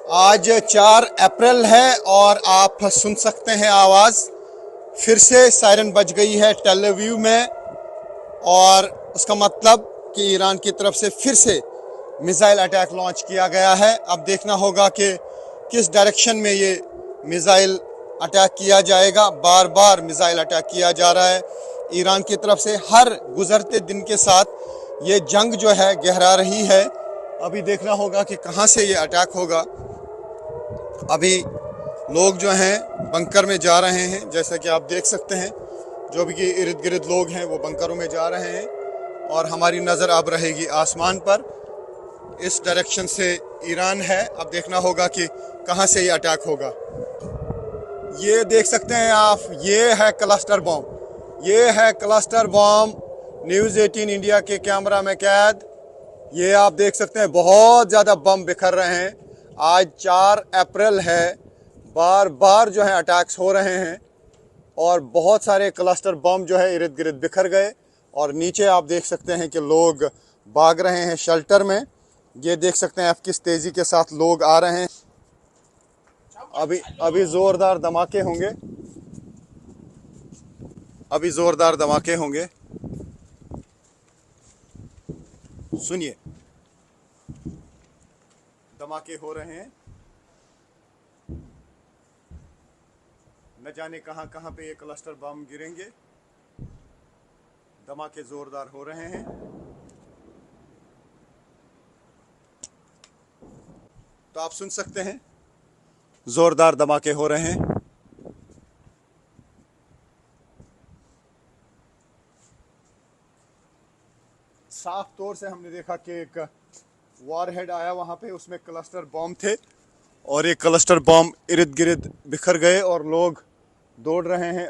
आज 4 अप्रैल है और आप सुन सकते हैं आवाज़। फिर से सायरन बज गई है टेल अवीव में और उसका मतलब कि ईरान की तरफ से फिर से मिसाइल अटैक लॉन्च किया गया है। अब देखना होगा कि किस डायरेक्शन में ये मिसाइल अटैक किया जाएगा। बार बार मिसाइल अटैक किया जा रहा है ईरान की तरफ से। हर गुजरते दिन के साथ ये जंग जो है गहरा रही है। अभी देखना होगा कि कहाँ से ये अटैक होगा। अभी लोग जो हैं बंकर में जा रहे हैं, जैसा कि आप देख सकते हैं। जो भी इर्द गिर्द लोग हैं वो बंकरों में जा रहे हैं और हमारी नज़र अब रहेगी आसमान पर। इस डायरेक्शन से ईरान है। अब देखना होगा कि कहाँ से ये अटैक होगा। ये देख सकते हैं आप, ये है क्लस्टर बॉम्ब। ये है क्लस्टर बॉम्ब न्यूज़ 18 इंडिया के कैमरा में कैद। ये आप देख सकते हैं बहुत ज़्यादा बम बिखर रहे हैं। आज 4 अप्रैल है। बार बार जो है अटैक्स हो रहे हैं और बहुत सारे क्लस्टर बम जो है इर्द गिर्द बिखर गए। और नीचे आप देख सकते हैं कि लोग भाग रहे हैं शेल्टर में। ये देख सकते हैं आप किस तेज़ी के साथ लोग आ रहे हैं। अभी ज़ोरदार धमाके होंगे। अभी ज़ोरदार धमाके होंगे। सुनिए, धमाके हो रहे हैं। न जाने कहां कहां पे ये क्लस्टर बम गिरेंगे। धमाके जोरदार हो रहे हैं। तो आप सुन सकते हैं जोरदार धमाके हो रहे हैं। साफ तौर से हमने देखा कि एक वॉरहेड आया वहां पे, उसमें क्लस्टर बम थे और ये क्लस्टर बम इर्द गिर्द बिखर गए और लोग दौड़ रहे हैं।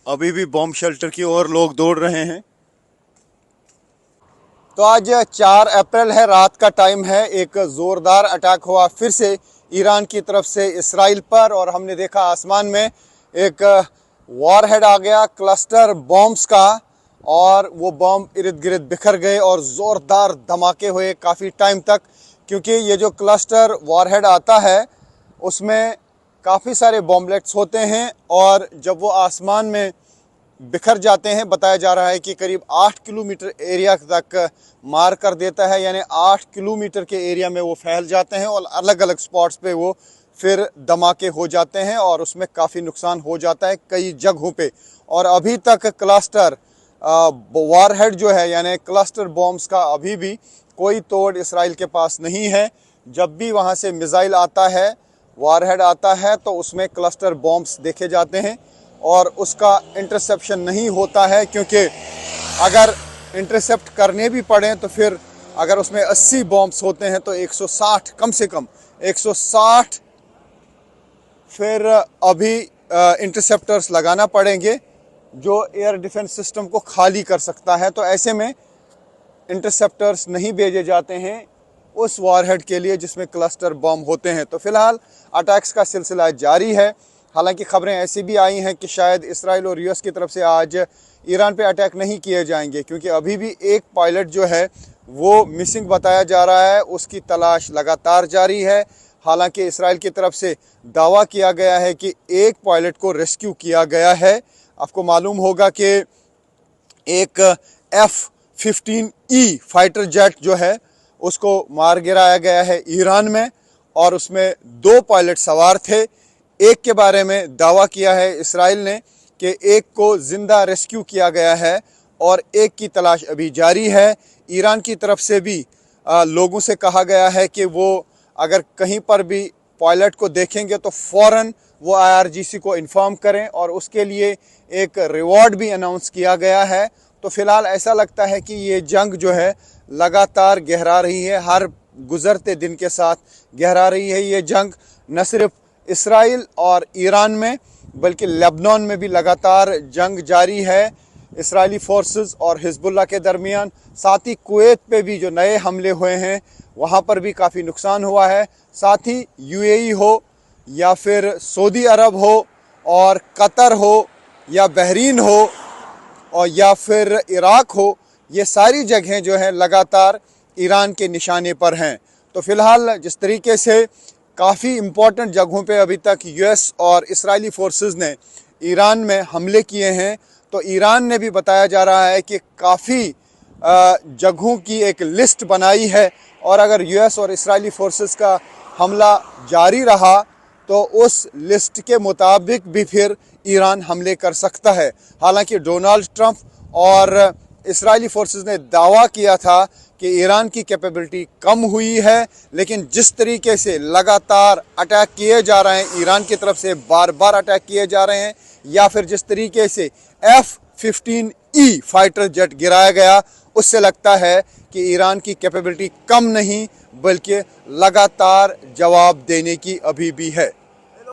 अभी भी बम शेल्टर की ओर लोग दौड़ रहे हैं। तो आज 4 अप्रैल है, रात का टाइम है। एक ज़ोरदार अटैक हुआ फिर से ईरान की तरफ से इसराइल पर और हमने देखा आसमान में एक वॉरहेड आ गया क्लस्टर बॉम्ब्स का और वो बॉम्ब इर्द गिर्द बिखर गए और ज़ोरदार धमाके हुए काफ़ी टाइम तक। क्योंकि ये जो क्लस्टर वॉरहेड आता है उसमें काफ़ी सारे बॉम्बलेट्स होते हैं और जब वो आसमान में बिखर जाते हैं, बताया जा रहा है कि करीब 8 किलोमीटर एरिया तक मार कर देता है। यानी 8 किलोमीटर के एरिया में वो फैल जाते हैं और अलग अलग स्पॉट्स पे वो फिर धमाके हो जाते हैं और उसमें काफ़ी नुकसान हो जाता है कई जगहों पे। और अभी तक क्लस्टर वॉरहेड जो है यानी क्लस्टर बॉम्ब्स का अभी भी कोई तोड़ इसराइल के पास नहीं है। जब भी वहाँ से मिसाइल आता है, वॉरहेड आता है, तो उसमें क्लस्टर बॉम्ब्स देखे जाते हैं और उसका इंटरसेप्शन नहीं होता है। क्योंकि अगर इंटरसेप्ट करने भी पड़े तो फिर अगर उसमें 80 बॉम्ब्स होते हैं तो 160 कम से कम 160 फिर अभी इंटरसेप्टर्स लगाना पड़ेंगे जो एयर डिफेंस सिस्टम को खाली कर सकता है। तो ऐसे में इंटरसेप्टर्स नहीं भेजे जाते हैं उस वॉरहेड के लिए जिसमें क्लस्टर बम होते हैं। तो फिलहाल अटैक्स का सिलसिला जारी है। हालांकि खबरें ऐसी भी आई हैं कि शायद इसराइल और यूएस की तरफ से आज ईरान पे अटैक नहीं किए जाएंगे, क्योंकि अभी भी एक पायलट जो है वो मिसिंग बताया जा रहा है। उसकी तलाश लगातार जारी है। हालांकि इसराइल की तरफ से दावा किया गया है कि एक पायलट को रेस्क्यू किया गया है। आपको मालूम होगा कि एक F-15E फाइटर जेट जो है उसको मार गिराया गया है ईरान में और उसमें 2 पायलट सवार थे। एक के बारे में दावा किया है इसराइल ने कि एक को ज़िंदा रेस्क्यू किया गया है और एक की तलाश अभी जारी है। ईरान की तरफ से भी लोगों से कहा गया है कि वो अगर कहीं पर भी पायलट को देखेंगे तो फ़ौरन वो IRGC को इन्फॉर्म करें और उसके लिए एक रिवॉर्ड भी अनाउंस किया गया है। तो फ़िलहाल ऐसा लगता है कि ये जंग जो है लगातार गहरा रही है, हर गुज़रते दिन के साथ गहरा रही है ये जंग। न सिर्फ इसराइल और ईरान में बल्कि लेबनान में भी लगातार जंग जारी है इसराइली फोर्सेस और हिजबुल्लाह के दरमियान। साथ ही कुवैत पे भी जो नए हमले हुए हैं वहाँ पर भी काफ़ी नुकसान हुआ है। साथ ही UAE हो या फिर सऊदी अरब हो और कतर हो या बहरीन हो और या फिर इराक हो, ये सारी जगहें जो हैं लगातार ईरान के निशाने पर हैं। तो फ़िलहाल जिस तरीके से काफ़ी इम्पोर्टेंट जगहों पे अभी तक यूएस और इजरायली फोर्सेस ने ईरान में हमले किए हैं, तो ईरान ने भी बताया जा रहा है कि काफ़ी जगहों की एक लिस्ट बनाई है और अगर यूएस और इजरायली फोर्सेस का हमला जारी रहा तो उस लिस्ट के मुताबिक भी फिर ईरान हमले कर सकता है। हालांकि डोनाल्ड ट्रंप और इजरायली फोर्सेस ने दावा किया था कि ईरान की कैपेबिलिटी कम हुई है, लेकिन जिस तरीके से लगातार अटैक किए जा रहे हैं, ईरान की तरफ से बार बार अटैक किए जा रहे हैं, या फिर जिस तरीके से F-15E फाइटर जेट गिराया गया, उससे लगता है कि ईरान की कैपेबिलिटी कम नहीं बल्कि लगातार जवाब देने की अभी भी है।